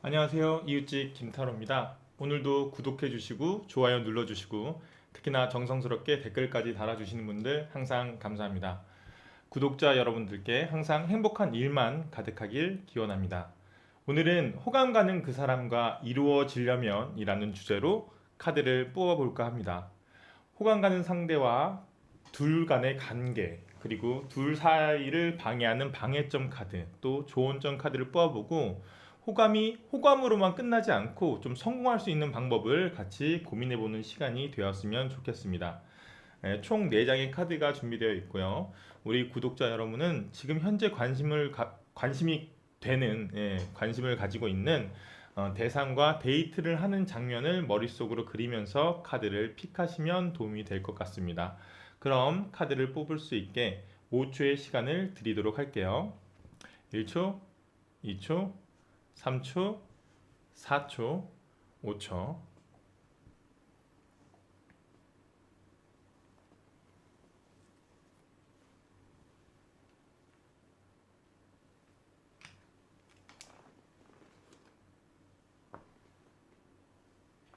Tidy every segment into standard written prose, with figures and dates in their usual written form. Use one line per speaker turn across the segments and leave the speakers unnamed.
안녕하세요. 이웃집 김타로입니다. 오늘도 구독해 주시고 좋아요 눌러 주시고 특히나 정성스럽게 댓글까지 달아주시는 분들 항상 감사합니다. 구독자 여러분들께 항상 행복한 일만 가득하길 기원합니다. 오늘은 호감 가는 그 사람과 이루어지려면 이라는 주제로 카드를 뽑아볼까 합니다. 호감 가는 상대와 둘 간의 관계, 그리고 둘 사이를 방해하는 방해점 카드, 또 조언점 카드를 뽑아보고 호감이 호감으로만 끝나지 않고 좀 성공할 수 있는 방법을 같이 고민해보는 시간이 되었으면 좋겠습니다. 총 4장의 카드가 준비되어 있고요. 우리 구독자 여러분은 지금 현재 관심이 되는, 관심을 가지고 있는 대상과 데이트를 하는 장면을 머릿속으로 그리면서 카드를 픽하시면 도움이 될 것 같습니다. 그럼 카드를 뽑을 수 있게 5초의 시간을 드리도록 할게요. 1초, 2초, 3초, 4초, 5초.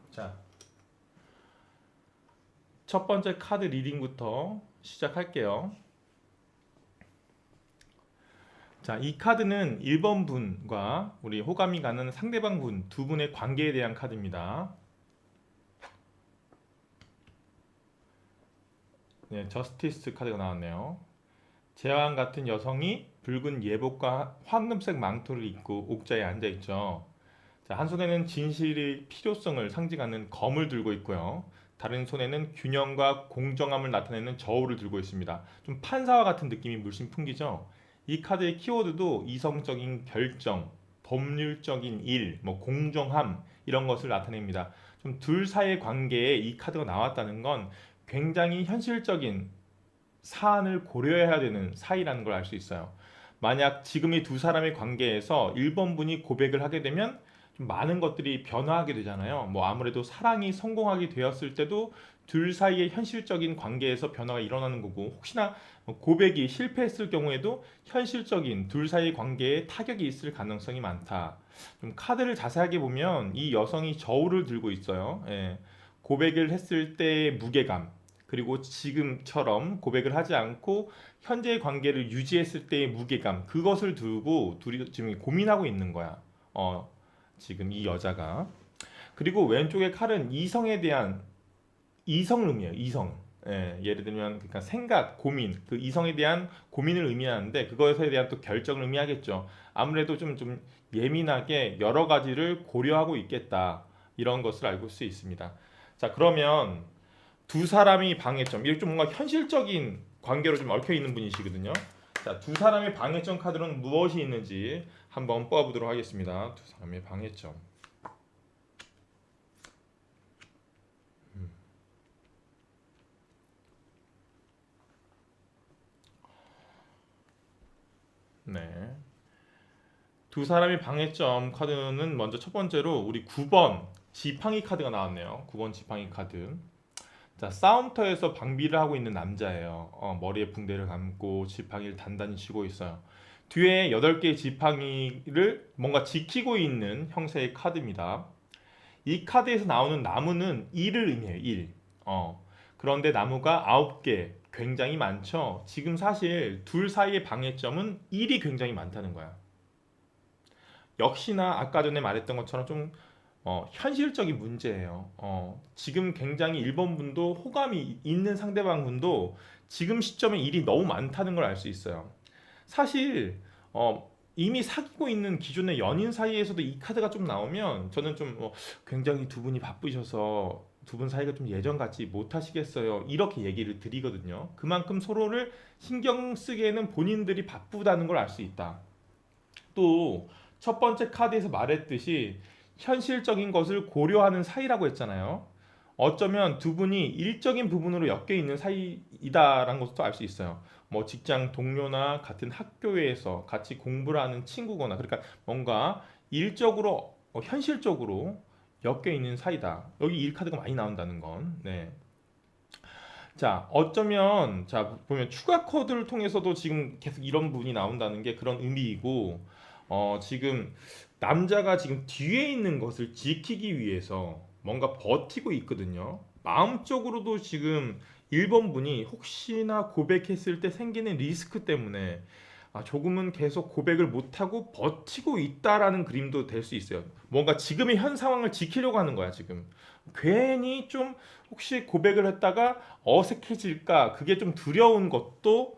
자, 첫 번째 카드 리딩부터 시작할게요. 자, 이 카드는 1번 분과 우리 호감이 가는 상대방 분 두 분의 관계에 대한 카드입니다. 네, 저스티스 카드가 나왔네요. 제왕 같은 여성이 붉은 예복과 황금색 망토를 입고 옥자에 앉아 있죠. 자, 한 손에는 진실의 필요성을 상징하는 검을 들고 있고요. 다른 손에는 균형과 공정함을 나타내는 저울을 들고 있습니다. 좀 판사와 같은 느낌이 물씬 풍기죠. 이 카드의 키워드도 이성적인 결정, 법률적인 일, 공정함 이런 것을 나타냅니다. 좀 둘 사이의 관계에 이 카드가 나왔다는 건 굉장히 현실적인 사안을 고려해야 되는 사이라는 걸 알 수 있어요. 만약 지금 이 두 사람의 관계에서 1번 분이 고백을 하게 되면 좀 많은 것들이 변화하게 되잖아요. 아무래도 사랑이 성공하게 되었을 때도 둘 사이의 현실적인 관계에서 변화가 일어나는 거고, 혹시나 고백이 실패했을 경우에도 현실적인 둘 사이의 관계에 타격이 있을 가능성이 많다. 좀 카드를 자세하게 보면 이 여성이 저울을 들고 있어요. 예. 고백을 했을 때의 무게감, 그리고 지금처럼 고백을 하지 않고 현재의 관계를 유지했을 때의 무게감, 그것을 두고 둘이 지금 고민하고 있는 거야. 지금 이 여자가. 그리고 왼쪽의 칼은 이성에 대한 이성을 의미해요. 이성. 예를 들면 그러니까 생각, 고민, 그 이성에 대한 고민을 의미하는데 그것에 대한 또 결정을 의미하겠죠. 아무래도 좀 예민하게 여러 가지를 고려하고 있겠다. 이런 것을 알고 수 있습니다. 자, 그러면 두 사람이 방해점, 이게 좀 뭔가 현실적인 관계로 좀 얽혀 있는 분이시거든요. 자, 두 사람의 방해점 카드는 무엇이 있는지 한번 뽑아보도록 하겠습니다. 두 사람의 방해점. 네. 두 사람의 방해점 카드는 먼저 첫 번째로 우리 9번 지팡이 카드가 나왔네요. 9번 지팡이 카드. 자, 싸움터에서 방비를 하고 있는 남자예요. 머리에 붕대를 감고 지팡이를 단단히 쥐고 있어요. 뒤에 8개의 지팡이를 뭔가 지키고 있는 형태의 카드입니다. 이 카드에서 나오는 나무는 일을 의미해요. 일. 그런데 나무가 9개, 굉장히 많죠. 지금 사실 둘 사이의 방해점은 일이 굉장히 많다는 거야. 역시나 아까 전에 말했던 것처럼 좀 현실적인 문제예요. 지금 굉장히 1번 분도 호감이 있는 상대방 분도 지금 시점에 일이 너무 많다는 걸 알 수 있어요. 사실 이미 사귀고 있는 기존의 연인 사이에서도 이 카드가 좀 나오면 저는 좀 굉장히 두 분이 바쁘셔서 두 분 사이가 좀 예전 같지 못하시겠어요. 이렇게 얘기를 드리거든요. 그만큼 서로를 신경 쓰기에는 본인들이 바쁘다는 걸 알 수 있다. 또 첫 번째 카드에서 말했듯이 현실적인 것을 고려하는 사이라고 했잖아요. 어쩌면 두 분이 일적인 부분으로 엮여 있는 사이이다라는 것도 알 수 있어요. 직장 동료나 같은 학교에서 같이 공부를 하는 친구거나, 그러니까 뭔가 일적으로 현실적으로 엮여 있는 사이다. 여기 일 카드가 많이 나온다는 건. 네. 자, 어쩌면 보면 추가 코드를 통해서도 지금 계속 이런 부분이 나온다는 게 그런 의미이고, 지금 남자가 지금 뒤에 있는 것을 지키기 위해서 뭔가 버티고 있거든요. 마음적으로도 지금 1번 분이 혹시나 고백했을 때 생기는 리스크 때문에 조금은 계속 고백을 못하고 버티고 있다라는 그림도 될 수 있어요. 뭔가 지금의 현 상황을 지키려고 하는 거야, 지금. 괜히 좀 혹시 고백을 했다가 어색해질까, 그게 좀 두려운 것도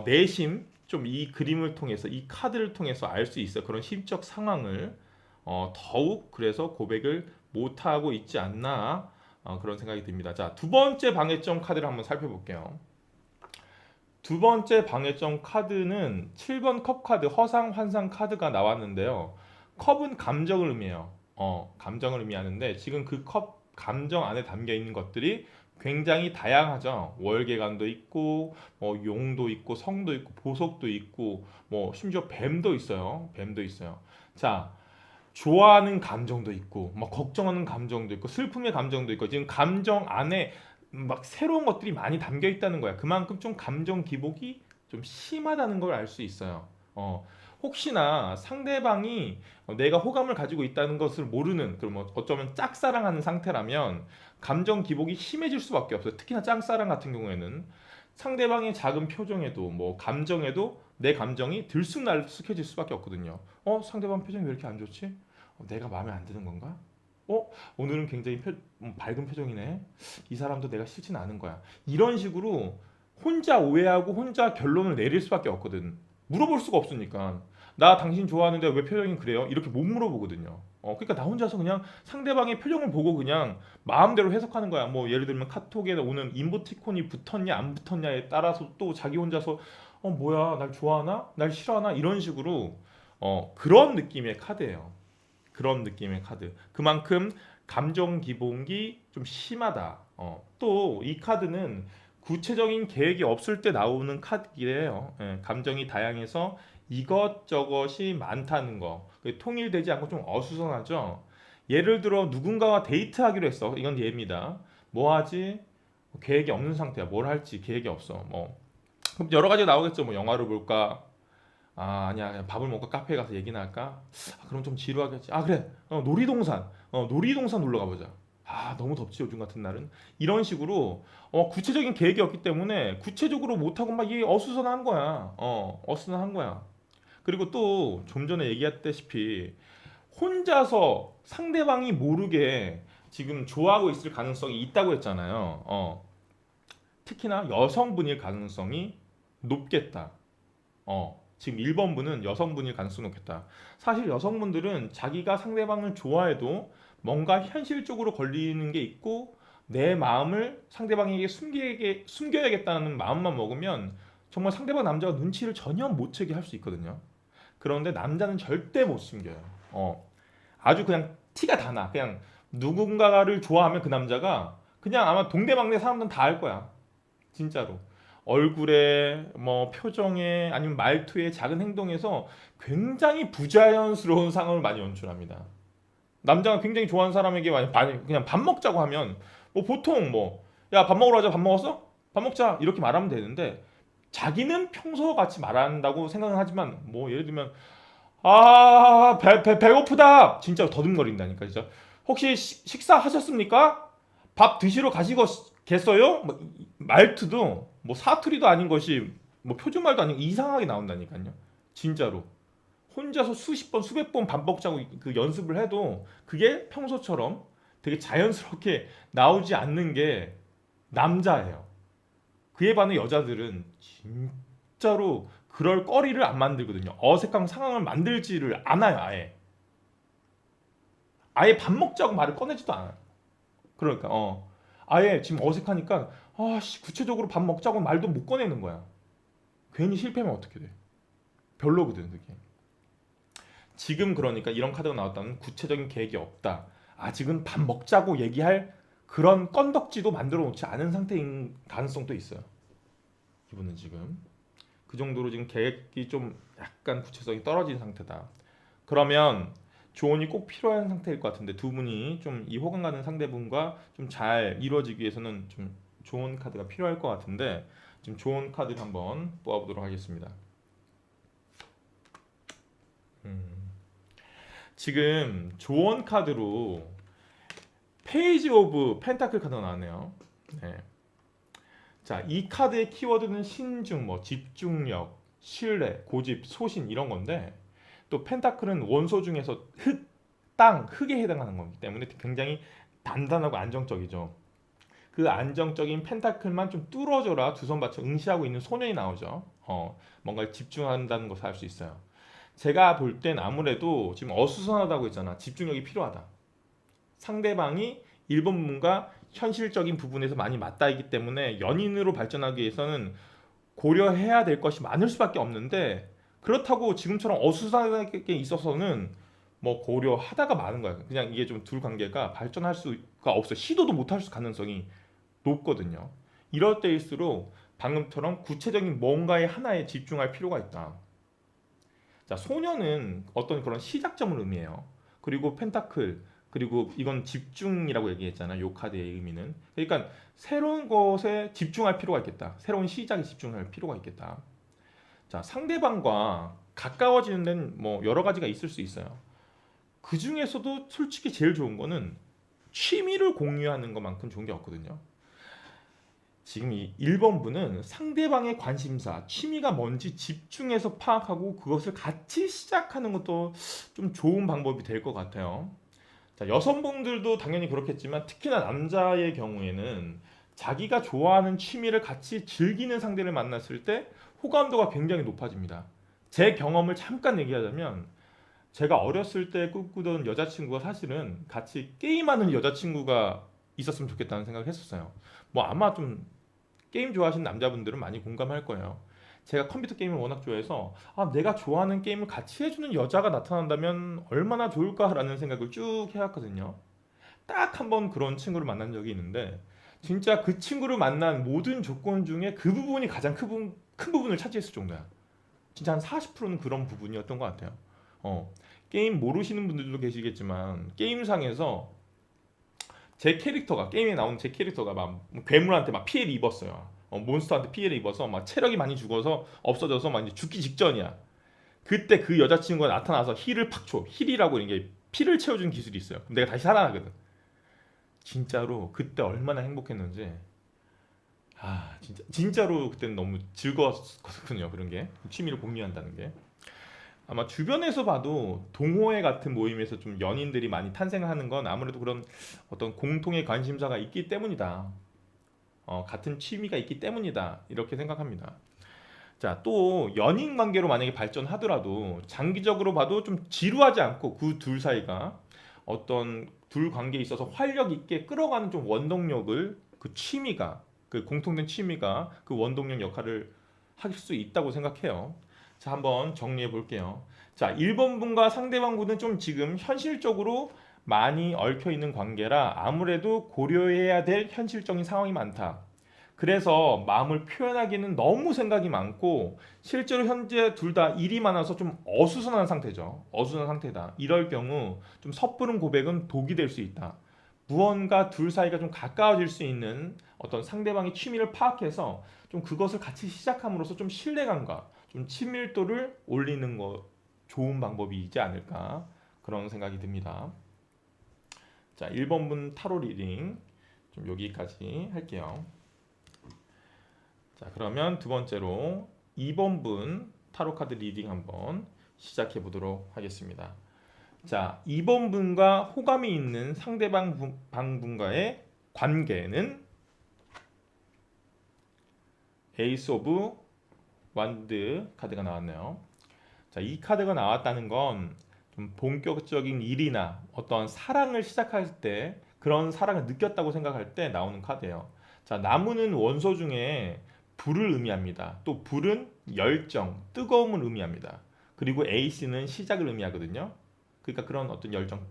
내심 좀 이 그림을 통해서, 이 카드를 통해서 알 수 있어요. 그런 심적 상황을 더욱 그래서 고백을 못하고 있지 않나 그런 생각이 듭니다. 자, 두 번째 방해점 카드를 한번 살펴볼게요. 두 번째 방해점 카드는 7번 컵 카드, 허상 환상 카드가 나왔는데요. 컵은 감정을 의미해요. 감정을 의미하는데 지금 그 컵 감정 안에 담겨 있는 것들이 굉장히 다양하죠. 월계관도 있고, 뭐 용도 있고, 성도 있고, 보석도 있고, 뭐 심지어 뱀도 있어요. 뱀도 있어요. 자, 좋아하는 감정도 있고, 막 걱정하는 감정도 있고, 슬픔의 감정도 있고, 지금 감정 안에 막 새로운 것들이 많이 담겨 있다는 거야. 그만큼 좀 감정 기복이 좀 심하다는 걸 알 수 있어요. 혹시나 상대방이 내가 호감을 가지고 있다는 것을 모르는, 그럼 뭐 어쩌면 짝사랑하는 상태라면 감정 기복이 심해질 수밖에 없어요. 특히나 짝사랑 같은 경우에는 상대방의 작은 표정에도 뭐 감정에도 내 감정이 들쑥날쑥해질 수밖에 없거든요. 상대방 표정이 왜 이렇게 안 좋지? 내가 마음에 안 드는 건가? 오늘은 굉장히 밝은 표정이네. 이 사람도 내가 싫지는 않은 거야. 이런 식으로 혼자 오해하고 혼자 결론을 내릴 수밖에 없거든. 물어볼 수가 없으니까. 나 당신 좋아하는데 왜 표정이 그래요? 이렇게 못 물어보거든요. 그러니까 나 혼자서 그냥 상대방의 표정을 보고 그냥 마음대로 해석하는 거야. 뭐 예를 들면 카톡에 오는 이모티콘이 붙었냐 안 붙었냐에 따라서 또 자기 혼자서 뭐야 날 좋아하나? 날 싫어하나? 이런 식으로 그런 느낌의 카드예요. 그런 느낌의 카드. 그만큼 감정 기복이 좀 심하다. 또 이 카드는 구체적인 계획이 없을 때 나오는 카드이래요. 예, 감정이 다양해서 이것저것이 많다는 거. 통일되지 않고 좀 어수선하죠. 예를 들어 누군가와 데이트하기로 했어. 이건 예입니다. 뭐 하지? 계획이 없는 상태야. 뭘 할지 계획이 없어. 뭐 그럼 여러 가지 나오겠죠. 뭐 영화를 볼까? 아니야 그냥 밥을 먹고 카페에 가서 얘기나 할까? 그럼 좀 지루하겠지. 그래 놀이동산 놀러 가보자. 너무 덥지 요즘 같은 날은. 이런 식으로 구체적인 계획이 없기 때문에 구체적으로 못하고 막 이게 어수선한 거야. 어수선한 거야. 그리고 또 좀 전에 얘기했다시피 혼자서 상대방이 모르게 지금 좋아하고 있을 가능성이 있다고 했잖아요. 특히나 여성분일 가능성이 높겠다. 지금 1번 분은 여성분일 가능성이 높겠다. 사실 여성분들은 자기가 상대방을 좋아해도 뭔가 현실적으로 걸리는 게 있고 내 마음을 상대방에게 숨겨야겠다는 마음만 먹으면 정말 상대방 남자가 눈치를 전혀 못 채게 할 수 있거든요. 그런데 남자는 절대 못 숨겨요. 아주 그냥 티가 다 나. 그냥 누군가를 좋아하면 그 남자가 그냥 아마 동네방네 사람들은 다 알 거야. 진짜로. 얼굴에 뭐 표정에 아니면 말투에 작은 행동에서 굉장히 부자연스러운 상황을 많이 연출합니다. 남자가 굉장히 좋아하는 사람에게 많이 그냥 밥 먹자고 하면 뭐 보통 뭐 야 밥 먹으러 가자 밥 먹었어? 밥 먹자 이렇게 말하면 되는데 자기는 평소 같이 말한다고 생각은 하지만 뭐 예를 들면 배고프다 진짜로 더듬거린다니까 진짜 혹시 식사하셨습니까? 밥 드시러 가시겠어요? 뭐, 말투도 뭐 사투리도 아닌 것이 뭐 표준말도 아니고 이상하게 나온다니까요. 진짜로. 혼자서 수십 번, 수백 번 반복하고 그 연습을 해도 그게 평소처럼 되게 자연스럽게 나오지 않는 게 남자예요. 그에 반해 여자들은 진짜로 그럴 거리를 안 만들거든요. 어색한 상황을 만들지를 않아요, 아예. 아예 밥 먹자고 말을 꺼내지도 않아요. 그러니까, 아예 지금 어색하니까, 구체적으로 밥 먹자고 말도 못 꺼내는 거야. 괜히 실패하면 어떻게 돼? 별로거든, 그게. 지금 그러니까 이런 카드가 나왔다면 구체적인 계획이 없다. 아직은 밥 먹자고 얘기할 그런 건덕지도 만들어 놓지 않은 상태인 가능성도 있어요. 이분은 지금 그 정도로 지금 계획이 좀 약간 구체성이 떨어진 상태다. 그러면 조언이 꼭 필요한 상태일 것 같은데 두 분이 좀 이 호감 가는 상대분과 좀 잘 이루어지기 위해서는 좀 좋은 카드가 필요할 것 같은데 지금 좋은 카드를 한번 뽑아보도록 하겠습니다. 지금 조언 카드로 페이지 오브 펜타클 카드가 나왔네요. 네. 자, 이 카드의 키워드는 신중, 뭐 집중력, 신뢰, 고집, 소신 이런 건데 또 펜타클은 원소 중에서 흙, 땅, 흙에 해당하는 거기 때문에 굉장히 단단하고 안정적이죠. 그 안정적인 펜타클만 좀 뚫어져라 두 손 받쳐 응시하고 있는 소년이 나오죠. 뭔가 집중한다는 것을 알 수 있어요. 제가 볼 땐 아무래도 지금 어수선하다고 했잖아. 집중력이 필요하다. 상대방이 일본문과 현실적인 부분에서 많이 맞닿기 때문에 연인으로 발전하기 위해서는 고려해야 될 것이 많을 수밖에 없는데 그렇다고 지금처럼 어수선하게 있어서는 뭐 고려하다가 많은 거야. 그냥 이게 좀 둘 관계가 발전할 수가 없어. 시도도 못할 수 가능성이 높거든요. 이럴 때일수록 방금처럼 구체적인 뭔가에 하나에 집중할 필요가 있다. 자, 소녀는 어떤 그런 시작점을 의미해요. 그리고 펜타클, 그리고 이건 집중이라고 얘기했잖아요. 요 카드의 의미는. 그러니까 새로운 것에 집중할 필요가 있겠다. 새로운 시작에 집중할 필요가 있겠다. 자, 상대방과 가까워지는 데는 뭐 여러 가지가 있을 수 있어요. 그 중에서도 솔직히 제일 좋은 거는 취미를 공유하는 것만큼 좋은 게 없거든요. 지금 이 1번분은 상대방의 관심사, 취미가 뭔지 집중해서 파악하고 그것을 같이 시작하는 것도 좀 좋은 방법이 될 것 같아요. 자, 여성분들도 당연히 그렇겠지만 특히나 남자의 경우에는 자기가 좋아하는 취미를 같이 즐기는 상대를 만났을 때 호감도가 굉장히 높아집니다. 제 경험을 잠깐 얘기하자면 제가 어렸을 때 꿈꾸던 여자친구가 사실은 같이 게임하는 여자친구가 있었으면 좋겠다는 생각을 했었어요. 뭐 아마 좀 게임 좋아하시는 남자분들은 많이 공감할 거예요. 제가 컴퓨터 게임을 워낙 좋아해서 내가 좋아하는 게임을 같이 해주는 여자가 나타난다면 얼마나 좋을까라는 생각을 쭉 해왔거든요. 딱 한 번 그런 친구를 만난 적이 있는데 진짜 그 친구를 만난 모든 조건 중에 그 부분이 가장 큰 부분을 차지했을 정도야. 진짜 한 40%는 그런 부분이었던 것 같아요. 게임 모르시는 분들도 계시겠지만 게임상에서 제 캐릭터가 게임에 나오는 제 캐릭터가 막 괴물한테 막 피해를 입었어요. 몬스터한테 피해를 입어서 막 체력이 많이 죽어서 없어져서 막 이제 죽기 직전이야. 그때 그 여자친구가 나타나서 힐을 팍 줘. 힐이라고 이게 피를 채워주는 기술이 있어요. 그럼 내가 다시 살아나거든. 진짜로 그때 얼마나 행복했는지. 진짜로 그때는 너무 즐거웠거든요. 그런 게 취미를 공유한다는 게. 아마 주변에서 봐도 동호회 같은 모임에서 좀 연인들이 많이 탄생하는 건 아무래도 그런 어떤 공통의 관심사가 있기 때문이다. 같은 취미가 있기 때문이다. 이렇게 생각합니다. 자, 또 연인 관계로 만약에 발전하더라도 장기적으로 봐도 좀 지루하지 않고 그 둘 사이가 어떤 둘 관계에 있어서 활력 있게 끌어가는 좀 원동력을 그 취미가 그 공통된 취미가 그 원동력 역할을 할 수 있다고 생각해요. 자, 한번 정리해 볼게요. 자, 1번 분과 상대방 분은 좀 지금 현실적으로 많이 얽혀 있는 관계라 아무래도 고려해야 될 현실적인 상황이 많다. 그래서 마음을 표현하기는 너무 생각이 많고 실제로 현재 둘 다 일이 많아서 좀 어수선한 상태죠. 어수선한 상태다. 이럴 경우 좀 섣부른 고백은 독이 될 수 있다. 무언가 둘 사이가 좀 가까워질 수 있는 어떤 상대방의 취미를 파악해서 좀 그것을 같이 시작함으로써 좀 신뢰감과 좀 친밀도를 올리는 거 좋은 방법이지 않을까 그런 생각이 듭니다. 자, 1번분 타로 리딩 좀 여기까지 할게요. 자, 그러면 두 번째로 2번분 타로 카드 리딩 한번 시작해 보도록 하겠습니다. 자, 2번 분과 호감이 있는 상대방 분과의 관계는 에이스 오브 완드 카드가 나왔네요. 자, 이 카드가 나왔다는 건 좀 본격적인 일이나 어떤 사랑을 시작할 때 그런 사랑을 느꼈다고 생각할 때 나오는 카드예요. 자, 나무는 원소 중에 불을 의미합니다. 또 불은 열정, 뜨거움을 의미합니다. 그리고 에이스는 시작을 의미하거든요. 그러니까 그런 어떤 열정,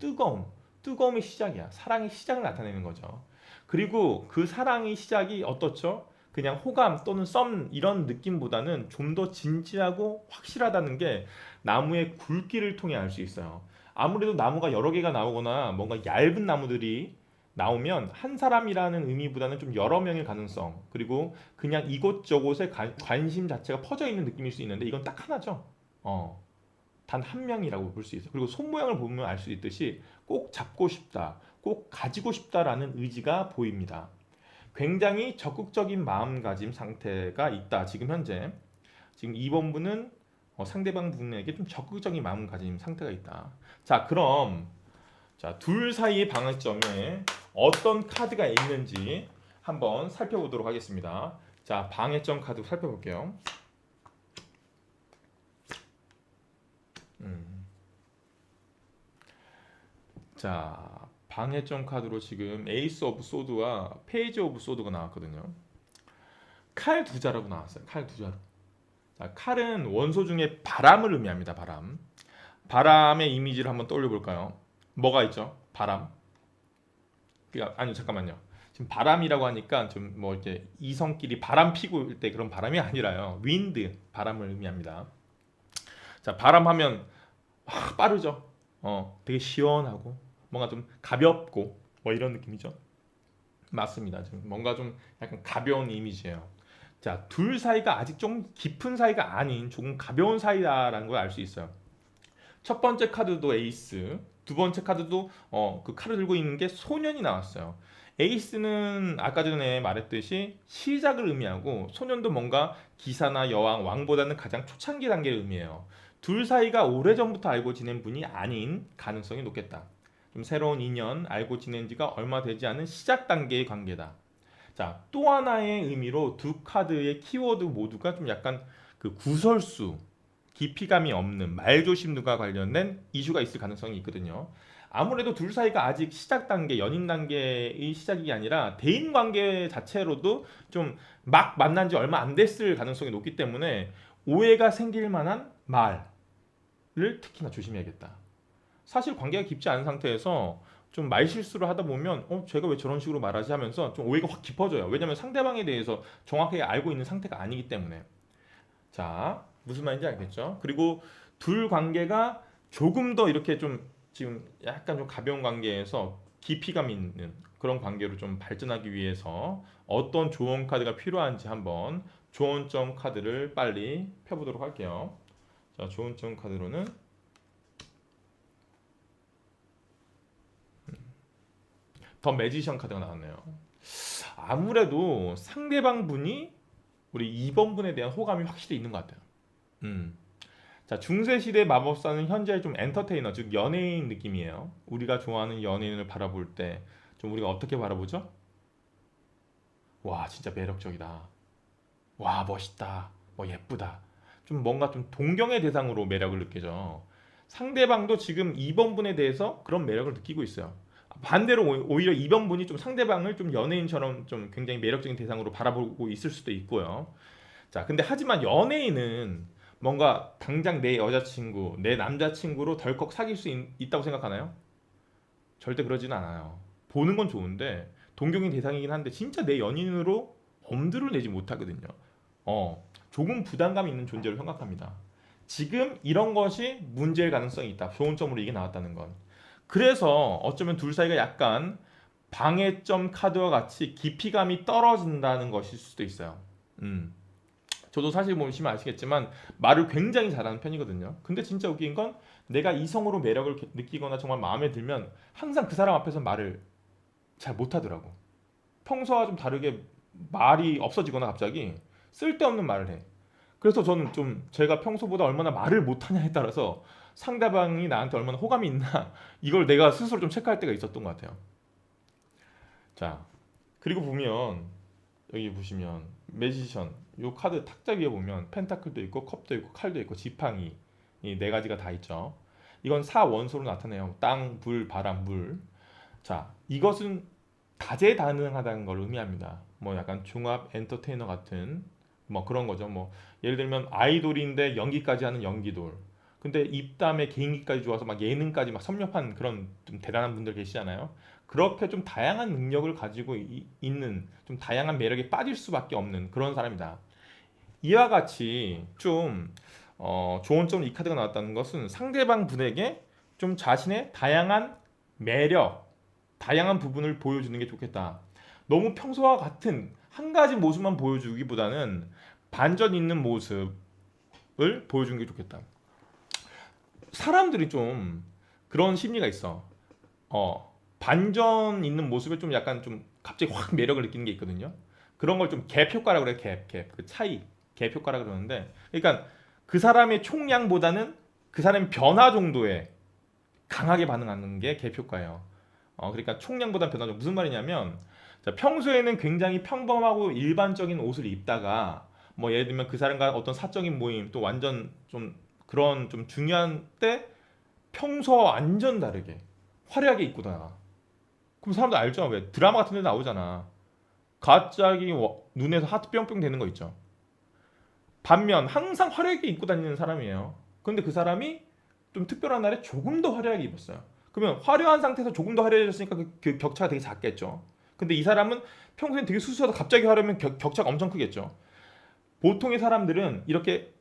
뜨거움의 시작이야. 사랑의 시작을 나타내는 거죠. 그리고 그 사랑의 시작이 어떻죠? 그냥 호감 또는 썸 이런 느낌보다는 좀 더 진지하고 확실하다는 게 나무의 굵기를 통해 알 수 있어요. 아무래도 나무가 여러 개가 나오거나 뭔가 얇은 나무들이 나오면 한 사람이라는 의미보다는 좀 여러 명일 가능성 그리고 그냥 이곳저곳에 관심 자체가 퍼져 있는 느낌일 수 있는데 이건 딱 하나죠. 어. 단 한 명이라고 볼 수 있어요. 그리고 손 모양을 보면 알 수 있듯이 꼭 잡고 싶다, 꼭 가지고 싶다라는 의지가 보입니다. 굉장히 적극적인 마음가짐 상태가 있다. 지금 현재 지금 2번 분은 상대방 분에게 좀 적극적인 마음가짐 상태가 있다. 자, 그럼 둘 사이의 방해점에 어떤 카드가 있는지 한번 살펴보도록 하겠습니다. 자, 방해점 카드 살펴볼게요. 자, 방해점 카드로 지금 에이스 오브 소드와 페이지 오브 소드가 나왔거든요. 칼 두 자라고 나왔어요. 칼 두 자루. 자, 칼은 원소 중에 바람을 의미합니다. 바람. 바람의 이미지를 한번 떠올려 볼까요? 뭐가 있죠? 바람. 아니 잠깐만요. 지금 바람이라고 하니까 좀 뭐 이렇게 이성끼리 바람 피고 일 때 그런 바람이 아니라요. 윈드 바람을 의미합니다. 자, 바람하면 빠르죠. 되게 시원하고 뭔가 좀 가볍고 뭐 이런 느낌이죠. 맞습니다. 좀 뭔가 좀 약간 가벼운 이미지예요. 자, 둘 사이가 아직 좀 깊은 사이가 아닌 조금 가벼운 사이다라는 걸 알 수 있어요. 첫 번째 카드도 에이스, 두 번째 카드도 그 칼을 들고 있는 게 소년이 나왔어요. 에이스는 아까 전에 말했듯이 시작을 의미하고 소년도 뭔가 기사나 여왕, 왕보다는 가장 초창기 단계를 의미해요. 둘 사이가 오래전부터 알고 지낸 분이 아닌 가능성이 높겠다. 좀 새로운 인연, 알고 지낸 지가 얼마 되지 않은 시작 단계의 관계다. 자, 또 하나의 의미로 두 카드의 키워드 모두가 좀 약간 그 구설수, 깊이감이 없는 말조심과 관련된 이슈가 있을 가능성이 있거든요. 아무래도 둘 사이가 아직 시작 단계, 연인 단계의 시작이 아니라 대인 관계 자체로도 좀 막 만난 지 얼마 안 됐을 가능성이 높기 때문에 오해가 생길 만한 말을 특히나 조심해야겠다. 사실 관계가 깊지 않은 상태에서 좀 말실수를 하다 보면 제가 왜 저런 식으로 말하지 하면서 좀 오해가 확 깊어져요. 왜냐하면 상대방에 대해서 정확하게 알고 있는 상태가 아니기 때문에. 자, 무슨 말인지 알겠죠? 그리고 둘 관계가 조금 더 이렇게 좀 지금 약간 좀 가벼운 관계에서 깊이감 있는 그런 관계로 좀 발전하기 위해서 어떤 조언 카드가 필요한지 한번 조언점 카드를 빨리 펴보도록 할게요. 자, 조언점 카드로는 더 매지션 카드가 나왔네요. 아무래도 상대방 분이 우리 2번 분에 대한 호감이 확실히 있는 것 같아요. 자, 중세시대 마법사는 현재 좀 엔터테이너, 즉 연예인 느낌이에요. 우리가 좋아하는 연예인을 바라볼 때 좀 우리가 어떻게 바라보죠? 와, 진짜 매력적이다. 와, 멋있다. 뭐 예쁘다. 좀 뭔가 좀 동경의 대상으로 매력을 느끼죠. 상대방도 지금 2번 분에 대해서 그런 매력을 느끼고 있어요. 반대로 오히려 2번 분이 좀 상대방을 좀 연예인처럼 좀 굉장히 매력적인 대상으로 바라보고 있을 수도 있고요. 자, 근데 하지만 연예인은 뭔가 당장 내 여자친구, 내 남자친구로 덜컥 사귈 수 있다고 생각하나요? 절대 그러지는 않아요. 보는 건 좋은데 동경의 대상이긴 한데 진짜 내 연인으로 엄두를 내지 못하거든요. 조금 부담감이 있는 존재로 생각합니다. 지금 이런 것이 문제일 가능성이 있다. 좋은 점으로 이게 나왔다는 건. 그래서 어쩌면 둘 사이가 약간 방해점 카드와 같이 깊이감이 떨어진다는 것일 수도 있어요. 저도 사실 보시면 아시겠지만 말을 굉장히 잘하는 편이거든요. 근데 진짜 웃긴 건 내가 이성으로 매력을 느끼거나 정말 마음에 들면 항상 그 사람 앞에서 말을 잘 못하더라고. 평소와 좀 다르게 말이 없어지거나 갑자기 쓸데없는 말을 해. 그래서 저는 좀 제가 평소보다 얼마나 말을 못하냐에 따라서 상대방이 나한테 얼마나 호감이 있나 이걸 내가 스스로 좀 체크할 때가 있었던 것 같아요. 자, 그리고 보면 여기 보시면 매지션 요 카드 탁자 위에 보면 펜타클도 있고 컵도 있고 칼도 있고 지팡이 이 네 가지가 다 있죠. 이건 사원소로 나타내요. 땅, 불, 바람, 물. 자, 이것은 다재다능하다는 걸 의미합니다. 뭐 약간 종합 엔터테이너 같은 뭐 그런 거죠. 뭐 예를 들면 아이돌인데 연기까지 하는 연기돌. 근데 입담에 개인기까지 좋아서 막 예능까지 막 섭렵한 그런 좀 대단한 분들 계시잖아요. 그렇게 좀 다양한 능력을 가지고 있는 좀 다양한 매력에 빠질 수밖에 없는 그런 사람이다. 이와 같이 좀 좋은 점 이 카드가 나왔다는 것은 상대방 분에게 좀 자신의 다양한 매력, 다양한 부분을 보여주는 게 좋겠다. 너무 평소와 같은 한 가지 모습만 보여주기보다는 반전 있는 모습을 보여주는 게 좋겠다. 사람들이 좀 그런 심리가 있어. 반전 있는 모습에 좀 약간 좀 갑자기 확 매력을 느끼는 게 있거든요. 그런 걸 좀 갭 효과라고 그래. 갭. 그 차이. 갭 효과라 그러는데, 그러니까 그 사람의 총량보다는 그 사람의 변화 정도에 강하게 반응하는 게 갭 효과예요. 그러니까 총량보다 변화 정도. 무슨 말이냐면, 자, 평소에는 굉장히 평범하고 일반적인 옷을 입다가 뭐 예를 들면 그 사람과 어떤 사적인 모임 또 완전 좀 그런 좀 중요한 때 평소와 완전 다르게 화려하게 입고 다녀. 그럼 사람들 알죠? 왜 드라마 같은 데 나오잖아. 갑자기 눈에서 하트 뿅뿅 되는 거 있죠. 반면 항상 화려하게 입고 다니는 사람이에요. 그런데 그 사람이 좀 특별한 날에 조금 더 화려하게 입었어요. 그러면 화려한 상태에서 조금 더 화려해졌으니까 그 격차가 되게 작겠죠. 근데 이 사람은 평소엔 되게 수수하다 갑자기 화려하면 격차가 엄청 크겠죠. 보통의 사람들은 이렇게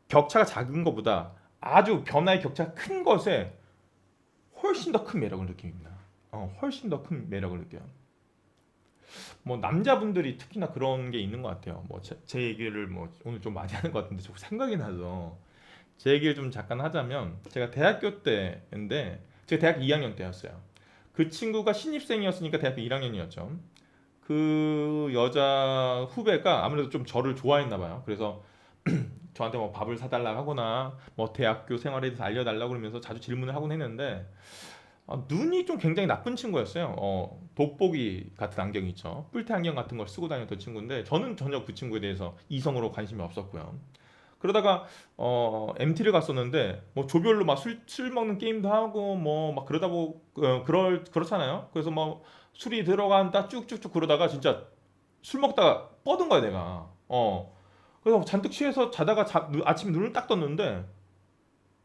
격차가 작은 것보다 아주 변화의 격차가 큰 것에 훨씬 더 큰 매력을 느낍니다. 훨씬 더 큰 매력을 느껴요. 뭐 남자분들이 특히나 그런 게 있는 것 같아요. 뭐 제 얘기를 뭐 오늘 좀 많이 하는 것 같은데 자꾸 생각이 나서 제 얘기를 좀 잠깐 하자면, 제가 대학교 때인데 제가 대학 2학년 때였어요. 그 친구가 신입생이었으니까 대학교 1학년이었죠. 그 여자 후배가 아무래도 좀 저를 좋아했나 봐요. 그래서 저한테 뭐 밥을 사달라고 하거나 뭐 대학교 생활에 대해서 알려달라고 그러면서 자주 질문을 하곤 했는데, 눈이 좀 굉장히 나쁜 친구였어요. 돋보기 같은 안경 있죠. 뿔테 안경 같은 걸 쓰고 다녔던 친구인데 저는 전혀 그 친구에 대해서 이성으로 관심이 없었고요. 그러다가 MT를 갔었는데 뭐 조별로 막 술 먹는 게임도 하고 뭐 막 그러다 보 그렇잖아요. 그래서 뭐 술이 들어간다 쭉쭉쭉 그러다가 진짜 술 먹다가 뻗은 거야 내가. 그래서 잔뜩 취해서 자다가 아침에 눈을 딱 떴는데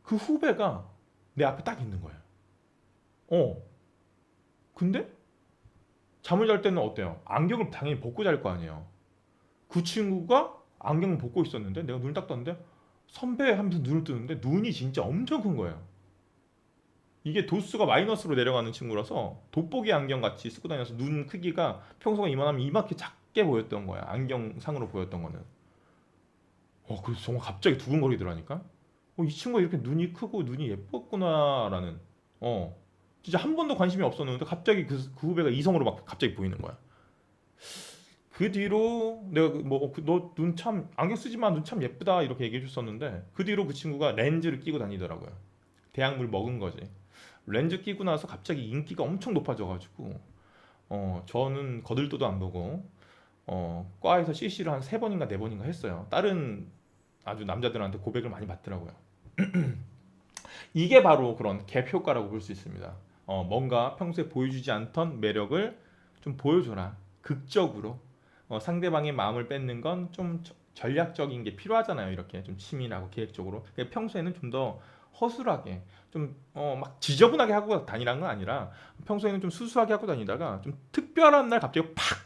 그 후배가 내 앞에 딱 있는 거예요. 어. 근데 잠을 잘 때는 어때요? 안경을 당연히 벗고 잘 거 아니에요. 그 친구가 안경을 벗고 있었는데 내가 눈을 딱 떴는데 선배 하면서 눈을 뜨는데 눈이 진짜 엄청 큰 거예요. 이게 도수가 마이너스로 내려가는 친구라서 돋보기 안경 같이 쓰고 다녀서 눈 크기가 평소가 이만하면 이만큼 작게 보였던 거야. 안경상으로 보였던 거는. 그래서 정말 갑자기 두근거리더라니까. 이 친구가 이렇게 눈이 크고 눈이 예뻤구나라는. 진짜 한 번도 관심이 없었는데 갑자기 그 후배가 이성으로 막 갑자기 보이는 거야. 그 뒤로 내가 너 눈 참 안경 쓰지만 눈 참 예쁘다 이렇게 얘기해 줬었는데 그 뒤로 그 친구가 렌즈를 끼고 다니더라고요. 대학물 먹은 거지. 렌즈 끼고 나서 갑자기 인기가 엄청 높아져가지고 저는 거들떠도 안 보고 과에서 CC를 한 세 번인가 네 번인가 했어요. 다른 아주 남자들한테 고백을 많이 받더라고요. 이게 바로 그런 갭 효과라고 볼 수 있습니다. 뭔가 평소에 보여주지 않던 매력을 좀 보여줘라. 극적으로. 상대방의 마음을 뺏는 건 좀 전략적인 게 필요하잖아요. 이렇게 좀 치밀하고 계획적으로. 그러니까 평소에는 좀 더 허술하게 좀 막 지저분하게 하고 다니라는 건 아니라 평소에는 좀 수수하게 하고 다니다가 좀 특별한 날 갑자기 팍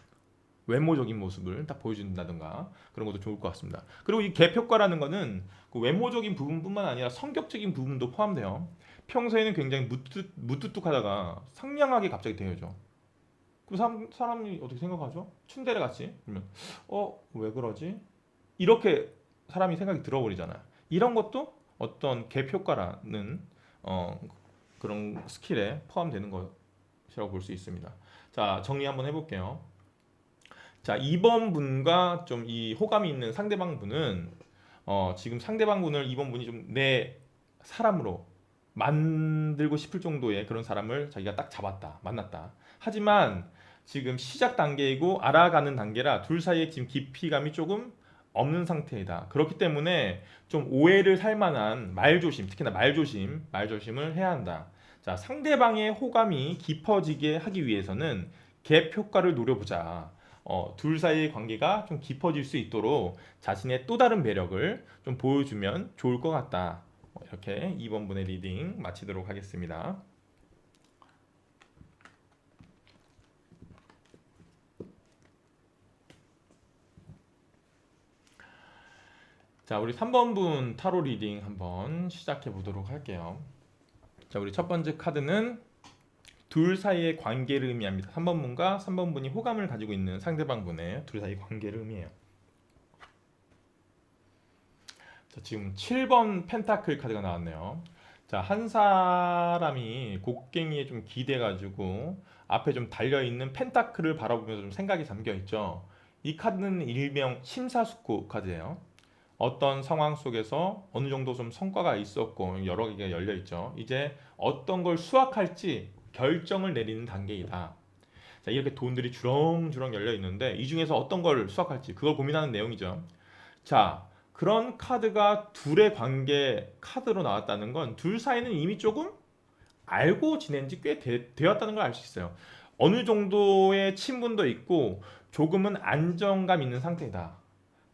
외모적인 모습을 딱 보여준다든가 그런 것도 좋을 것 같습니다. 그리고 이 갭 효과라는 거는 그 외모적인 부분뿐만 아니라 성격적인 부분도 포함돼요. 평소에는 굉장히 무뚝뚝하다가 상냥하게 갑자기 대해줘. 그럼 사람이 어떻게 생각하죠? 츤데레 같이. 그러면 왜 그러지? 이렇게 사람이 생각이 들어버리잖아요. 이런 것도 어떤 갭 효과라는 그런 스킬에 포함되는 것이라고 볼 수 있습니다. 자, 정리 한번 해볼게요. 자, 2번 분과 좀 이 호감이 있는 상대방 분은 지금 상대방 분을 2번 분이 좀 내 사람으로 만들고 싶을 정도의 그런 사람을 자기가 딱 잡았다, 만났다. 하지만 지금 시작 단계이고 알아가는 단계라 둘 사이에 지금 깊이감이 조금 없는 상태이다. 그렇기 때문에 좀 오해를 살 만한 말조심, 특히나 말조심을 해야 한다. 자, 상대방의 호감이 깊어지게 하기 위해서는 갭 효과를 노려보자. 둘 사이의 관계가 좀 깊어질 수 있도록 자신의 또 다른 매력을 좀 보여주면 좋을 것 같다. 이렇게 2번 분의 리딩 마치도록 하겠습니다. 자, 우리 3번 분 타로 리딩 한번 시작해 보도록 할게요. 자, 우리 첫 번째 카드는 둘 사이의 관계를 의미합니다. 3번 분과 3번 분이 호감을 가지고 있는 상대방 분의 둘 사이의 관계를 의미해요. 자, 지금 7번 펜타클 카드가 나왔네요. 자, 한 사람이 곡괭이에 좀 기대가지고 앞에 좀 달려있는 펜타클을 바라보면서 좀 생각이 잠겨 있죠. 이 카드는 일명 심사숙고 카드예요. 어떤 상황 속에서 어느 정도 좀 성과가 있었고 여러 개가 열려 있죠. 이제 어떤 걸 수확할지 결정을 내리는 단계이다. 자, 이렇게 돈들이 주렁주렁 열려 있는데 이 중에서 어떤 걸 수확할지 그걸 고민하는 내용이죠. 자, 그런 카드가 둘의 관계 카드로 나왔다는 건 둘 사이는 이미 조금 알고 지낸 지 꽤 되었다는 걸 알 수 있어요. 어느 정도의 친분도 있고 조금은 안정감 있는 상태이다.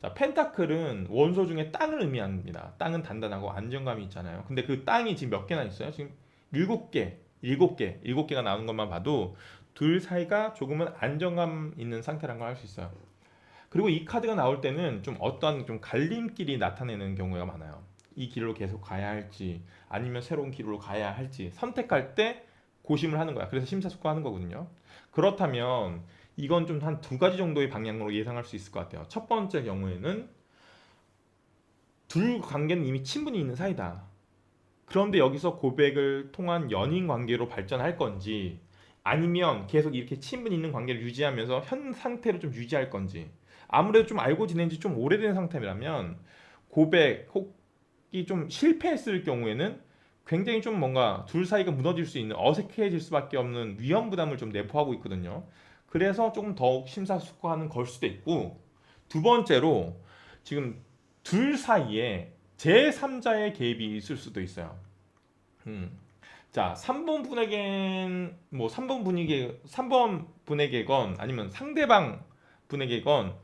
자, 펜타클은 원소 중에 땅을 의미합니다. 땅은 단단하고 안정감이 있잖아요. 근데 그 땅이 지금 몇 개나 있어요? 지금 일곱 개가 나오는 것만 봐도 둘 사이가 조금은 안정감 있는 상태라는 걸 알 수 있어요. 그리고 이 카드가 나올 때는 좀 어떤 좀 갈림길이 나타내는 경우가 많아요. 이 길로 계속 가야 할지 아니면 새로운 길로 가야 할지 선택할 때 고심을 하는 거야. 그래서 심사숙고하는 거거든요. 그렇다면 이건 좀 한 두 가지 정도의 방향으로 예상할 수 있을 것 같아요. 첫 번째 경우에는 둘 관계는 이미 친분이 있는 사이다. 그런데 여기서 고백을 통한 연인 관계로 발전할 건지 아니면 계속 이렇게 친분 있는 관계를 유지하면서 현 상태로 좀 유지할 건지 아무래도 좀 알고 지낸 지 좀 오래된 상태라면 고백 혹이 좀 실패했을 경우에는 굉장히 좀 뭔가 둘 사이가 무너질 수 있는 어색해질 수밖에 없는 위험 부담을 좀 내포하고 있거든요. 그래서 조금 더욱 심사숙고하는 걸 수도 있고 두 번째로 지금 둘 사이에 제3자의 개입이 있을 수도 있어요. 자, 3번 분에겐 뭐 3번 분에게건 아니면 상대방 분에게건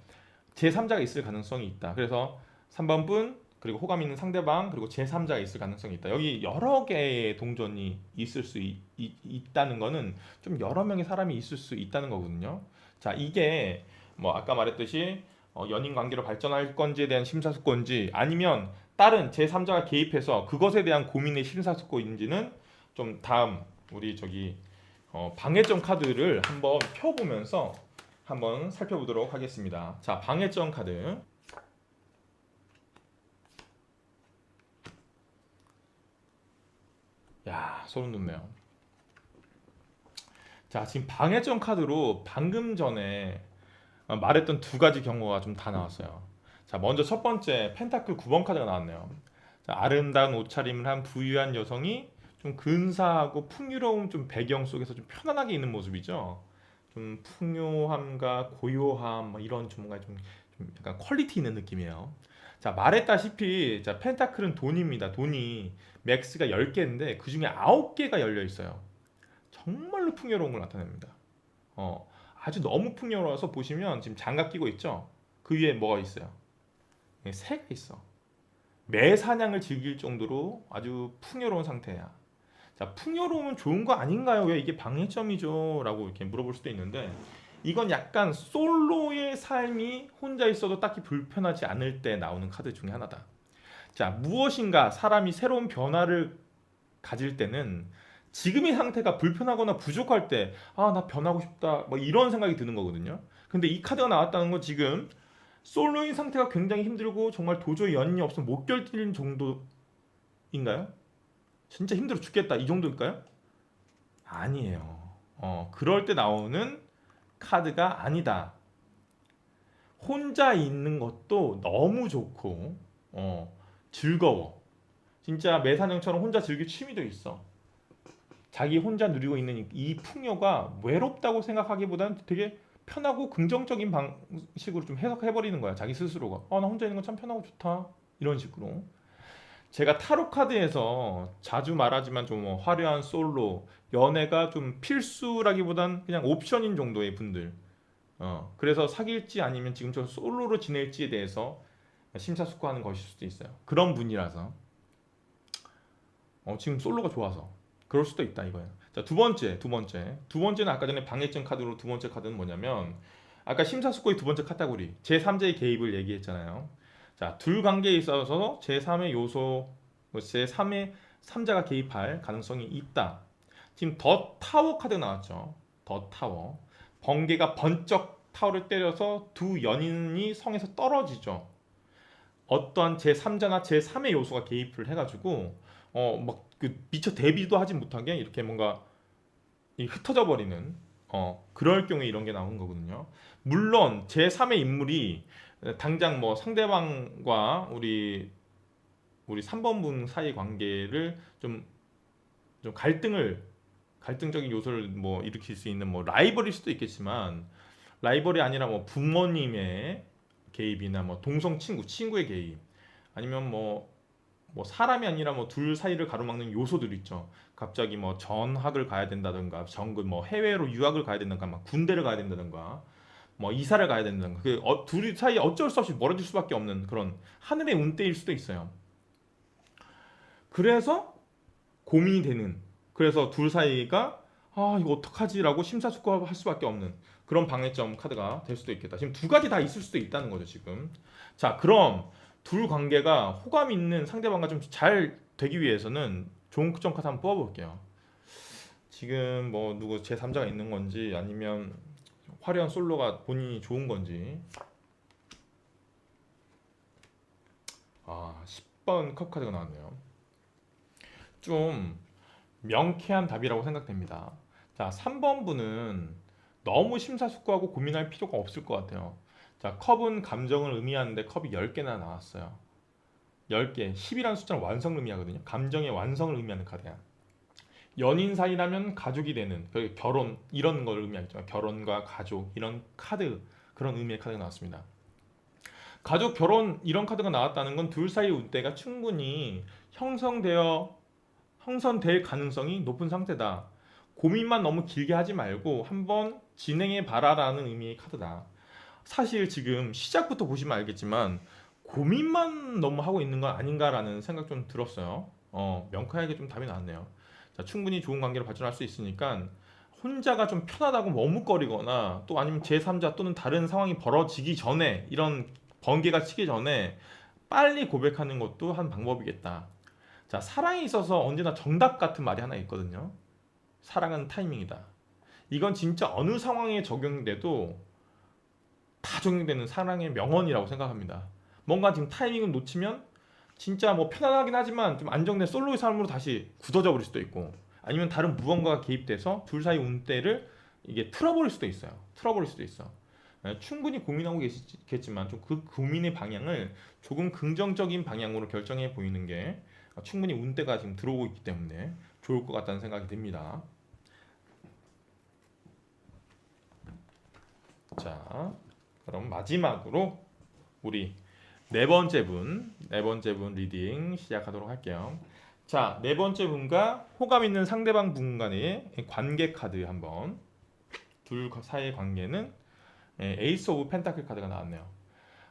제3자가 있을 가능성이 있다. 그래서 3번 분 그리고 호감 있는 상대방 그리고 제3자가 있을 가능성이 있다. 여기 여러 개의 동전이 있을 수 있다는 거는 좀 여러 명의 사람이 있을 수 있다는 거거든요. 자, 이게 뭐 아까 말했듯이 연인 관계로 발전할 건지에 대한 심사숙고인지 아니면 다른 제3자가 개입해서 그것에 대한 고민의 심사숙고인지는 좀 다음 우리 저기 방해점 카드를 한번 펴보면서 한번 살펴보도록 하겠습니다. 자, 방해점 카드. 야, 소름 돋네요. 자, 지금 방해점 카드로 방금 전에 말했던 두 가지 경우가 좀 다 나왔어요. 자, 먼저 첫 번째 펜타클 9번 카드가 나왔네요. 자, 아름다운 옷차림을 한 부유한 여성이 좀 근사하고 풍요로운 좀 배경 속에서 좀 편안하게 있는 모습이죠. 좀 풍요함과 고요함 뭐 이런 좀 뭔가 좀 약간 퀄리티 있는 느낌이에요. 자, 말했다시피 자, 펜타클은 돈입니다. 돈이 맥스가 10개인데 그중에 9개가 열려 있어요. 정말로 풍요로운 걸 나타냅니다. 아주 너무 풍요로워서 보시면 지금 장갑 끼고 있죠? 그 위에 뭐가 있어요? 새가 있어. 매사냥을 즐길 정도로 아주 풍요로운 상태야. 자, 풍요로우면 좋은 거 아닌가요? 왜 이게 방해점이죠? 라고 이렇게 물어볼 수도 있는데 이건 약간 솔로의 삶이 혼자 있어도 딱히 불편하지 않을 때 나오는 카드 중에 하나다. 자, 무엇인가 사람이 새로운 변화를 가질 때는 지금의 상태가 불편하거나 부족할 때, 아, 나 변하고 싶다, 뭐 이런 생각이 드는 거거든요. 근데 이 카드가 나왔다는 건 지금 솔로인 상태가 굉장히 힘들고 정말 도저히 연인이 없으면 못 견디는 정도인가요? 진짜 힘들어 죽겠다 이 정도일까요? 아니에요. 그럴 때 나오는 카드가 아니다. 혼자 있는 것도 너무 좋고, 즐거워. 진짜 매사냥처럼 혼자 즐길 취미도 있어. 자기 혼자 누리고 있는 이 풍요가 외롭다고 생각하기보다는 되게 편하고 긍정적인 방식으로 좀 해석해버리는 거야. 자기 스스로가. 나 혼자 있는 건 참 편하고 좋다. 이런 식으로. 제가 타로 카드에서 자주 말하지만 좀 화려한 솔로, 연애가 좀 필수라기보단 그냥 옵션인 정도의 분들. 그래서 사귈지 아니면 지금처럼 솔로로 지낼지에 대해서 심사숙고하는 것일 수도 있어요. 그런 분이라서. 지금 솔로가 좋아서. 그럴 수도 있다 이거예요. 자, 두 번째는 아까 전에 방해증 카드로 두 번째 카드는 뭐냐면 아까 심사숙고의 두 번째 카테고리 제3자의 개입을 얘기했잖아요. 자, 둘 관계에 있어서 제3의 요소, 제3의 3자가 개입할 가능성이 있다. 지금 더 타워 카드 나왔죠. 더 타워. 번개가 번쩍 타워를 때려서 두 연인이 성에서 떨어지죠. 어떠한 제3자나 제3의 요소가 개입을 해가지고 막 그 미처 대비도 하지 못하게 이렇게 뭔가 흩어져 버리는 그럴 경우에 이런 게 나오는 거거든요. 물론 제3의 인물이 당장 뭐 상대방과 우리 3번 분 사이 관계를 좀 갈등적인 요소를 뭐 일으킬 수 있는 뭐 라이벌일 수도 있겠지만 라이벌이 아니라 뭐 부모님의 개입이나 뭐 동성 친구의 개입 아니면 뭐 사람이 아니라 뭐 둘 사이를 가로막는 요소들 있죠. 갑자기 뭐 전학을 가야 된다든가 정글 뭐 해외로 유학을 가야 된다든가 막 군대를 가야 된다든가 뭐 이사를 가야 된다든가 둘이 사이 어쩔 수 없이 멀어질 수밖에 없는 그런 하늘의 운대일 수도 있어요. 그래서 고민이 되는 그래서 둘 사이가 이거 어떡하지라고 심사숙고할 수밖에 없는 그런 방해점 카드가 될 수도 있겠다. 지금 두 가지 다 있을 수도 있다는 거죠, 지금. 자, 그럼 둘 관계가 호감 있는 상대방과 좀 잘 되기 위해서는 좋은 점 카드 한번 뽑아볼게요. 지금 뭐 누구 제3자가 있는 건지 아니면 화려한 솔로가 본인이 좋은 건지. 10번 컵 카드가 나왔네요. 좀 명쾌한 답이라고 생각됩니다. 자, 3번 분은 너무 심사숙고하고 고민할 필요가 없을 것 같아요. 자, 컵은 감정을 의미하는데 컵이 10개나 나왔어요. 10개, 10이라는 숫자는 완성을 의미하거든요. 감정의 완성을 의미하는 카드야. 연인 사이라면 가족이 되는 결혼 이런 걸 의미하죠. 결혼과 가족 이런 카드 그런 의미의 카드가 나왔습니다. 가족 결혼 이런 카드가 나왔다는 건 둘 사이 운대가 충분히 형성될 가능성이 높은 상태다. 고민만 너무 길게 하지 말고 한번 진행해 봐라라는 의미의 카드다. 사실 지금 시작부터 보시면 알겠지만 고민만 너무 하고 있는 건 아닌가라는 생각 좀 들었어요. 명쾌하게 좀 답이 나왔네요. 자, 충분히 좋은 관계로 발전할 수 있으니까 혼자가 좀 편하다고 머뭇거리거나 또 아니면 제3자 또는 다른 상황이 벌어지기 전에 이런 번개가 치기 전에 빨리 고백하는 것도 한 방법이겠다. 자, 사랑에 있어서 언제나 정답 같은 말이 하나 있거든요. 사랑은 타이밍이다. 이건 진짜 어느 상황에 적용돼도 다 적용되는 사랑의 명언이라고 생각합니다. 뭔가 지금 타이밍을 놓치면 진짜 뭐 편안하긴 하지만 좀 안정된 솔로의 삶으로 다시 굳어져 버릴 수도 있고 아니면 다른 무언가가 개입돼서 둘 사이 운대를 이게 틀어버릴 수도 있어요. 틀어버릴 수도 있어. 충분히 고민하고 계시겠지만 좀 그 고민의 방향을 조금 긍정적인 방향으로 결정해 보이는 게 충분히 운대가 지금 들어오고 있기 때문에 좋을 것 같다는 생각이 듭니다. 자, 그럼 마지막으로 우리 네 번째 분 리딩 시작하도록 할게요. 자, 네 번째 분과 호감 있는 상대방 분 간의 관계 카드 한번 둘 사이의 관계는 에이스 오브 펜타클 카드가 나왔네요.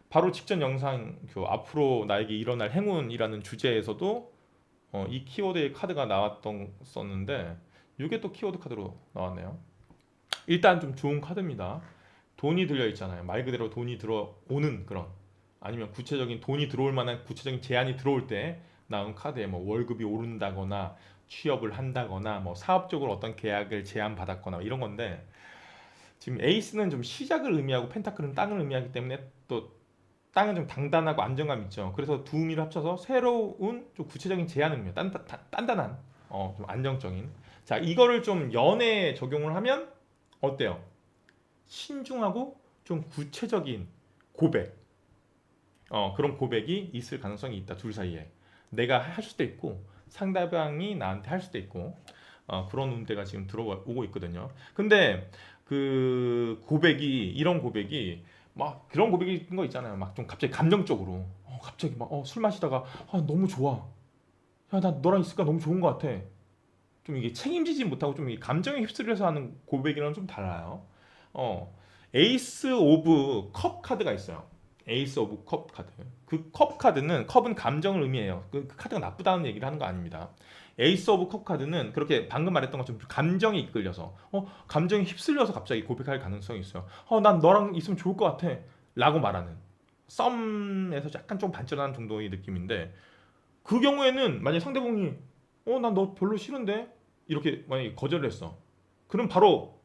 바로 직전 영상 앞으로 나에게 일어날 행운이라는 주제에서도 이 키워드의 카드가 나왔었는데 이게 또 키워드 카드로 나왔네요. 일단 좀 좋은 카드입니다. 돈이 들려 있잖아요. 말 그대로 돈이 들어오는 그런 아니면 구체적인 돈이 들어올 만한 구체적인 제안이 들어올 때 나온 카드에 뭐 월급이 오른다거나 취업을 한다거나 뭐 사업적으로 어떤 계약을 제안받았거나 이런 건데 지금 에이스는 좀 시작을 의미하고 펜타클은 땅을 의미하기 때문에 또 땅은 좀 단단하고 안정감 있죠. 그래서 두 의미를 합쳐서 새로운 좀 구체적인 제안을 의미해요. 단단한 좀 안정적인. 자, 이거를 좀 연애에 적용을 하면 어때요? 신중하고 좀 구체적인 고백. 그런 고백이 있을 가능성이 있다. 둘 사이에. 내가 할 수도 있고 상대방이 나한테 할 수도 있고 그런 운대가 지금 들어오고 있거든요. 근데 이런 고백이 막 그런 고백인 거 있잖아요. 막 좀 갑자기 감정적으로 갑자기 막 술 마시다가 너무 좋아. 야, 나 너랑 있으니까 너무 좋은 것 같아. 좀 이게 책임지지 못하고 좀 감정에 휩쓸려서 하는 고백이랑 좀 달라요. 에이스 오브 컵 카드가 있어요. 에이스 오브 컵 카드. 그 컵 카드는 컵은 감정을 의미해요. 그 카드가 나쁘다는 얘기를 하는 거 아닙니다. 에이스 오브 컵 카드는 그렇게 방금 말했던 것처럼 감정에 이끌려서 감정에 휩쓸려서 갑자기 고백할 가능성이 있어요. 난 너랑 있으면 좋을 것 같아 라고 말하는 썸에서 약간 좀 반전하는 정도의 느낌인데 그 경우에는 만약 상대방이 난 너 별로 싫은데 이렇게 만약에 거절을 했어. 그럼 바로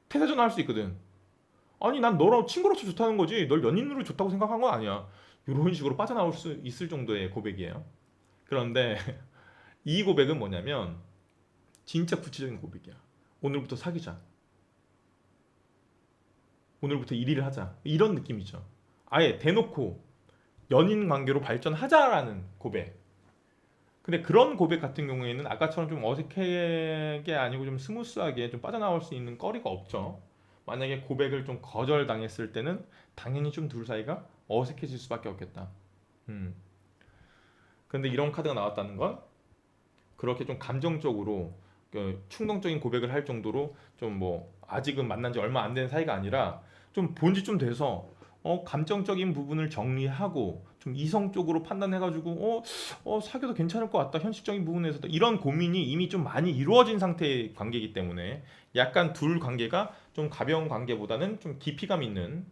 태세 전환할 수 있거든. 아니 난 너랑 친구로서 좋다는 거지 널 연인으로 좋다고 생각한 건 아니야. 이런 식으로 빠져나올 수 있을 정도의 고백이에요. 그런데 이 고백은 뭐냐면 진짜 구체적인 고백이야. 오늘부터 사귀자. 오늘부터 1위를 하자. 이런 느낌이죠. 아예 대놓고 연인 관계로 발전하자라는 고백. 근데 그런 고백 같은 경우에는 아까처럼 좀 어색하게 아니고 좀 스무스하게 좀 빠져나올 수 있는 거리가 없죠. 만약에 고백을 좀 거절당했을 때는 당연히 좀 둘 사이가 어색해질 수밖에 없겠다. 음. 근데 이런 카드가 나왔다는 건 그렇게 좀 감정적으로 충동적인 고백을 할 정도로 좀 뭐 아직은 만난 지 얼마 안 된 사이가 아니라 좀 본지 좀 돼서 감정적인 부분을 정리하고 좀 이성적으로 판단해가지고 사귀어도 괜찮을 것 같다 현실적인 부분에서도 이런 고민이 이미 좀 많이 이루어진 상태의 관계이기 때문에 약간 둘 관계가 좀 가벼운 관계보다는 좀 깊이감 있는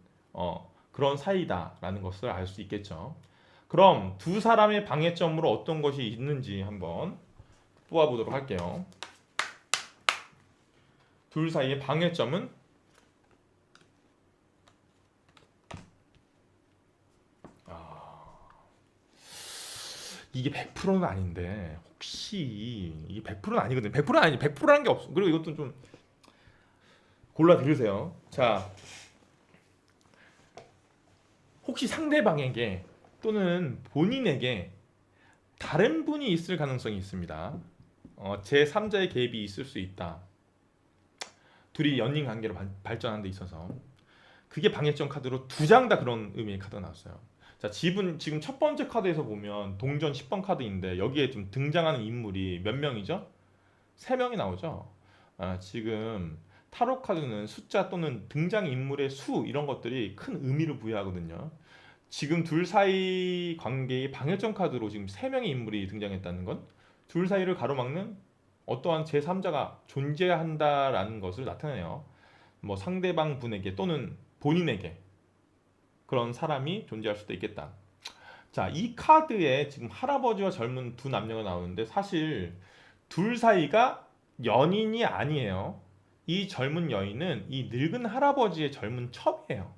그런 사이다라는 것을 알 수 있겠죠. 그럼 두 사람의 방해점으로 어떤 것이 있는지 한번 뽑아보도록 할게요. 둘 사이의 방해점은 이게 100%는 아닌데 혹시 이게 100%는 아니거든요. 100%는 아니 100%라는 게 없어. 그리고 이것도 좀 골라 들으세요. 자, 혹시 상대방에게 또는 본인에게 다른 분이 있을 가능성이 있습니다. 제 3자의 개입이 있을 수 있다. 둘이 연인 관계로 발전하는 데 있어서 그게 방해점 카드로 두 장 다 그런 의미의 카드가 나왔어요. 자, 지금 첫 번째 카드에서 보면 동전 10번 카드인데 여기에 좀 등장하는 인물이 몇 명이죠? 3명이 나오죠. 지금 타로 카드는 숫자 또는 등장 인물의 수 이런 것들이 큰 의미를 부여하거든요. 지금 둘 사이 관계의 방해점 카드로 지금 3명의 인물이 등장했다는 건 둘 사이를 가로막는 어떠한 제3자가 존재한다라는 것을 나타내요. 뭐 상대방 분에게 또는 본인에게 그런 사람이 존재할 수도 있겠다. 자, 이 카드에 지금 할아버지와 젊은 두 남녀가 나오는데 사실 둘 사이가 연인이 아니에요. 이 젊은 여인은 이 늙은 할아버지의 젊은 첩이에요.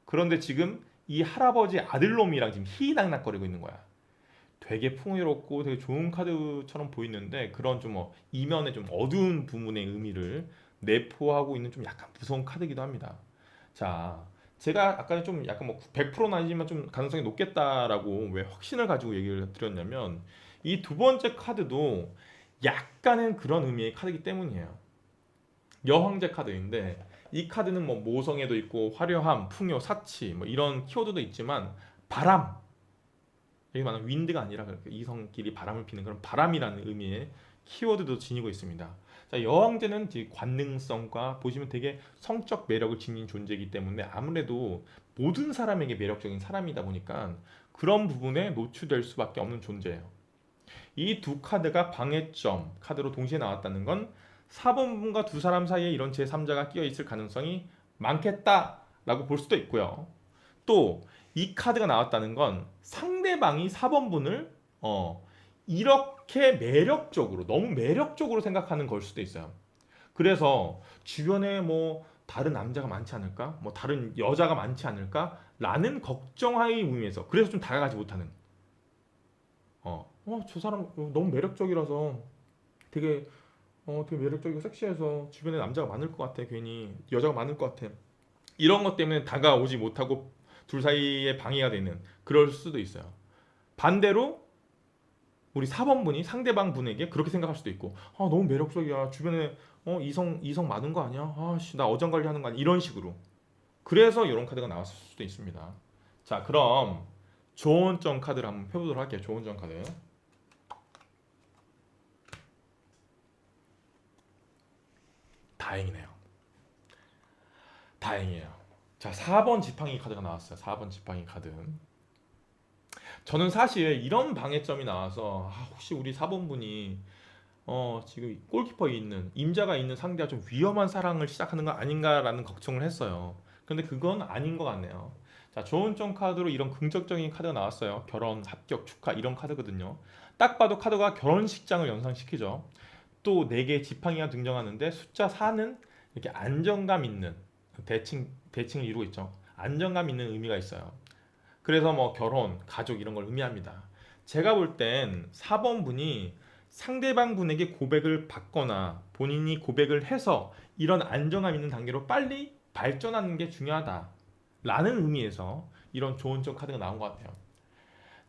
그런데 지금 이 할아버지 아들놈이랑 지금 희희낙낙거리고 있는 거야. 되게 풍요롭고 되게 좋은 카드처럼 보이는데 그런 좀 이면에 좀 어두운 부분의 의미를 내포하고 있는 좀 약간 무서운 카드이기도 합니다. 자, 제가 아까 좀 약간 뭐 100%는 아니지만 좀 가능성이 높겠다라고 왜 확신을 가지고 얘기를 드렸냐면 이 두 번째 카드도 약간은 그런 의미의 카드이기 때문이에요. 여황제 카드인데 이 카드는 뭐 모성애도 있고 화려함, 풍요, 사치 뭐 이런 키워드도 있지만 바람 여기 말하는 윈드가 아니라 이성끼리 바람을 피는 그런 바람이라는 의미의 키워드도 지니고 있습니다. 자, 여왕제는 관능성과 보시면 되게 성적 매력을 지닌 존재이기 때문에 아무래도 모든 사람에게 매력적인 사람이다 보니까 그런 부분에 노출될 수밖에 없는 존재예요. 이 두 카드가 방해점 카드로 동시에 나왔다는 건 4번분과 두 사람 사이에 이런 제3자가 끼어 있을 가능성이 많겠다라고 볼 수도 있고요. 또 이 카드가 나왔다는 건 상대방이 4번분을 이렇게 매력적으로 너무 매력적으로 생각하는 걸 수도 있어요. 그래서 주변에 뭐 다른 남자가 많지 않을까? 뭐 다른 여자가 많지 않을까? 라는 걱정하의 의미에서 그래서 좀 다가가지 못하는 저 사람 너무 매력적이라서 되게 되게 매력적이고 섹시해서 주변에 남자가 많을 것 같아. 괜히 여자가 많을 것 같아. 이런 것 때문에 다가오지 못하고 둘 사이에 방해가 되는 그럴 수도 있어요. 반대로 우리 4번분이 상대방 분에게 그렇게 생각할 수도 있고 너무 매력적이야. 주변에 이성 많은 거 아니야? 아씨 나 어장관리 하는 거 아니야? 이런 식으로. 그래서 이런 카드가 나왔을 수도 있습니다. 자, 그럼 조언점 카드를 한번 펴보도록 할게요. 조언점 카드. 다행이네요. 다행이에요. 자, 4번 지팡이 카드가 나왔어요. 4번 지팡이 카드. 저는 사실 이런 방해점이 나와서 혹시 우리 4번분이 지금 골키퍼에 있는 임자가 있는 상대가 좀 위험한 사랑을 시작하는 거 아닌가라는 걱정을 했어요. 근데 그건 아닌 것 같네요. 자, 좋은 점 카드로 이런 긍정적인 카드가 나왔어요. 결혼, 합격, 축하 이런 카드거든요. 딱 봐도 카드가 결혼식장을 연상시키죠. 또 4개의 지팡이가 등장하는데 숫자 4는 이렇게 안정감 있는 대칭을 이루고 있죠. 안정감 있는 의미가 있어요. 그래서 뭐 결혼, 가족 이런 걸 의미합니다. 제가 볼 땐 4번 분이 상대방 분에게 고백을 받거나 본인이 고백을 해서 이런 안정감 있는 단계로 빨리 발전하는 게 중요하다 라는 의미에서 이런 조언적 카드가 나온 것 같아요.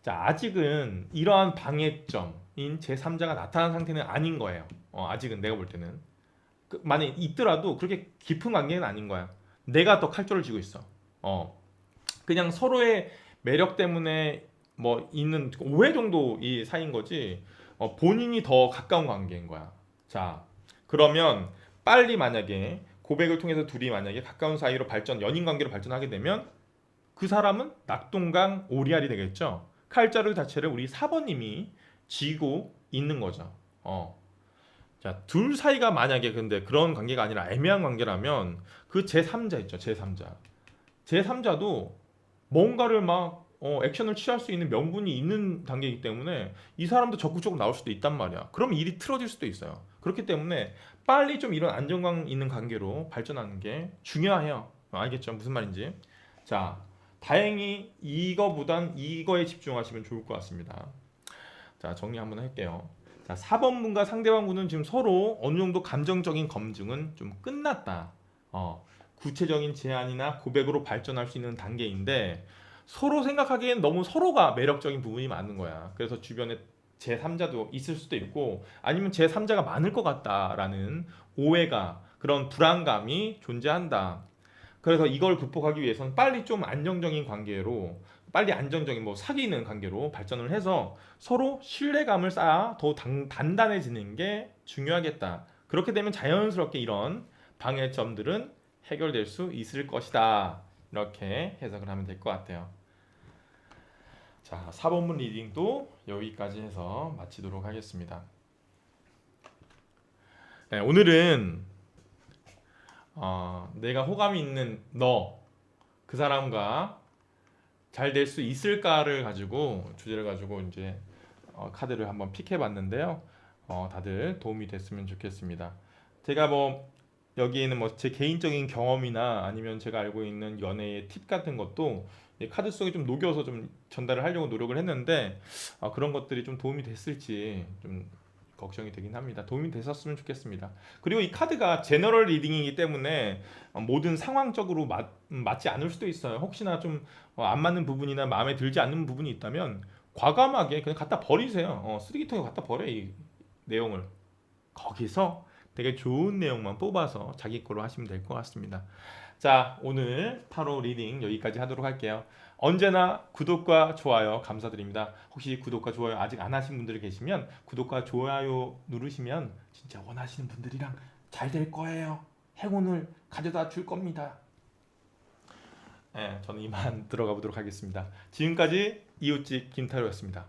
자, 아직은 이러한 방해점인 제3자가 나타난 상태는 아닌 거예요. 아직은 내가 볼 때는 만약에 있더라도 그렇게 깊은 관계는 아닌 거야. 내가 더 칼조를 쥐고 있어. 그냥 서로의 매력 때문에 뭐 있는 오해 정도 이 사이인 거지. 본인이 더 가까운 관계인 거야. 자, 그러면 빨리 만약에 고백을 통해서 둘이 만약에 가까운 사이로 연인 관계로 발전하게 되면 그 사람은 낙동강 오리알이 되겠죠. 칼자루 자체를 우리 4번님이 쥐고 있는 거죠. 자, 둘 사이가 만약에 근데 그런 관계가 아니라 애매한 관계라면 그 제3자 있죠. 제3자. 제3자도 뭔가를 막 액션을 취할 수 있는 명분이 있는 단계이기 때문에 이 사람도 적극적으로 나올 수도 있단 말이야. 그럼 일이 틀어질 수도 있어요. 그렇기 때문에 빨리 좀 이런 안정감 있는 관계로 발전하는 게 중요해요. 알겠죠? 무슨 말인지. 자, 다행히 이거보단 이거에 집중하시면 좋을 것 같습니다. 자, 정리 한번 할게요. 자, 4번분과 상대방분은 지금 서로 어느 정도 감정적인 검증은 좀 끝났다. 구체적인 제안이나 고백으로 발전할 수 있는 단계인데 서로 생각하기엔 너무 서로가 매력적인 부분이 많은 거야. 그래서 주변에 제3자도 있을 수도 있고 아니면 제3자가 많을 것 같다라는 오해가 그런 불안감이 존재한다. 그래서 이걸 극복하기 위해서는 빨리 좀 안정적인 관계로 빨리 안정적인 뭐 사귀는 관계로 발전을 해서 서로 신뢰감을 쌓아 더 단단해지는 게 중요하겠다. 그렇게 되면 자연스럽게 이런 방해점들은 해결될 수 있을 것이다. 이렇게 해석을 하면 될 것 같아요. 자, 4번문 리딩도 여기까지 해서 마치도록 하겠습니다. 네, 오늘은 내가 호감이 있는 너, 그 사람과 잘 될 수 있을까를 가지고 주제를 가지고 이제 카드를 한번 픽해 봤는데요. 다들 도움이 됐으면 좋겠습니다. 제가 뭐 여기에는 뭐 제 개인적인 경험이나 아니면 제가 알고 있는 연애의 팁 같은 것도 이 카드 속에 좀 녹여서 좀 전달을 하려고 노력을 했는데 그런 것들이 좀 도움이 됐을지 좀 걱정이 되긴 합니다. 도움이 됐었으면 좋겠습니다. 그리고 이 카드가 제너럴 리딩이기 때문에 모든 상황적으로 맞지 않을 수도 있어요. 혹시나 좀 안 맞는 부분이나 마음에 들지 않는 부분이 있다면 과감하게 그냥 갖다 버리세요. 쓰레기통에 갖다 버려 이 내용을. 거기서 되게 좋은 내용만 뽑아서 자기 거로 하시면 될 것 같습니다. 자, 오늘 타로 리딩 여기까지 하도록 할게요. 언제나 구독과 좋아요 감사드립니다. 혹시 구독과 좋아요 아직 안 하신 분들이 계시면 구독과 좋아요 누르시면 진짜 원하시는 분들이랑 잘 될 거예요. 행운을 가져다 줄 겁니다. 네, 저는 이만 들어가 보도록 하겠습니다. 지금까지 이웃집 김타로였습니다.